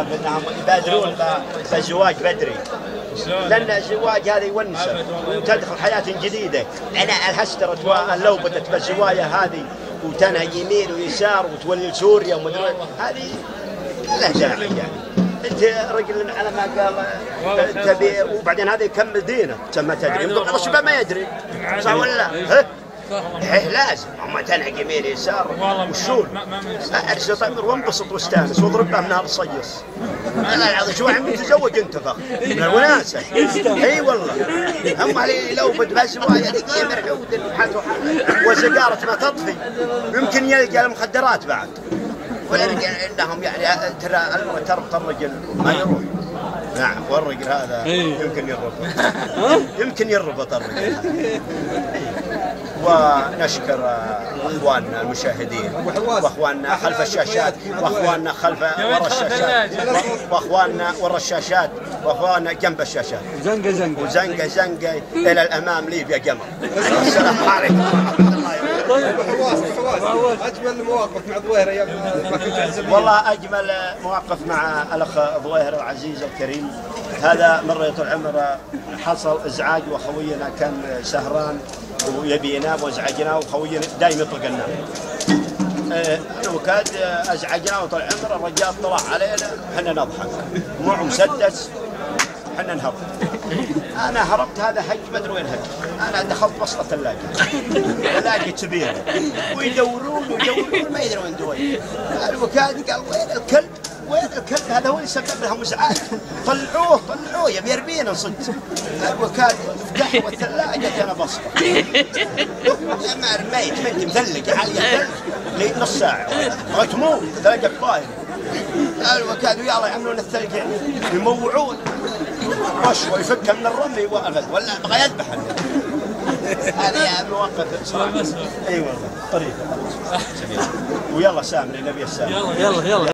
انهم يبادرون بالزواج بدري، لان الزواج هذا يونسه وتدخل حياه جديده. انا الهسترت لو بدت بالزوايه هذه وتنهى يمين ويسار وتولي سوريا ومدري هذه لا داعي يعني. انت رجل على ما قال تبي، وبعدين هذا يكمل دينه ما تدري، يمكن الشباب ما يدري صح ولا لا؟ إيه لازم هم تنهج يمين يسار والشور اجلس طمر وانبسط واستانس واضربها من نهار صيص. انا العظيم شو عم تتزوج انت فخ من الوناسه. اي والله هم علي لو بتبزوا دقيقه مرعود وسيجاره ما تطفي يمكن يلقى المخدرات بعد، ولا عندهم يعني ترى تربط الرجل ما يروح. نعم والرجل هذا يمكن يربط الرجل. ونشكر اخواننا المشاهدين واخواننا خلف الشاشات واخواننا خلف ورا الشاشات واخواننا ورا الشاشات واخواننا جنب الشاشات. زنقه زنقه الى الامام ليبيا قمر. السلام عليكم ورحمه الله وبركاته. طيب اجمل مواقف مع ظويهر ايام ما كنت تعزف؟ والله اجمل مواقف مع الاخ ظويهر العزيز الكريم. هذا مرة طول عمره حصل ازعاج وخوينا كان سهران ويبي ينام وازعجناه وخوينا دايم يطلق النوم. وكاد ازعجناه طول عمره. الرجال طلع علينا احنا نضحك معه مسدس احنا نهرب. انا هربت هذا هج ما ادري وين هج. انا دخلت وسط الثلاجه ثلاجه كبيره ويدورون ما يدرون وين دوي. الوكاد قال وين الكلب؟ وين الكلب هذا هو اللي سبب لهم ازعاج. طلعوه يبي يرمينا صدق. الوكاد فتح والثلاجه انا بسطه. ما رميت ما انت مثلج عاليه ثلج نص ساعه لغايه تموت ثلاجه طايره. الوكاد ويلا يعملون الثلج يموعون رشوه يفكها من الرمي ولا بغى يذبح. هذه مواقف صراحه. اي والله طريقه ويلا سامري نبي السامري. يلا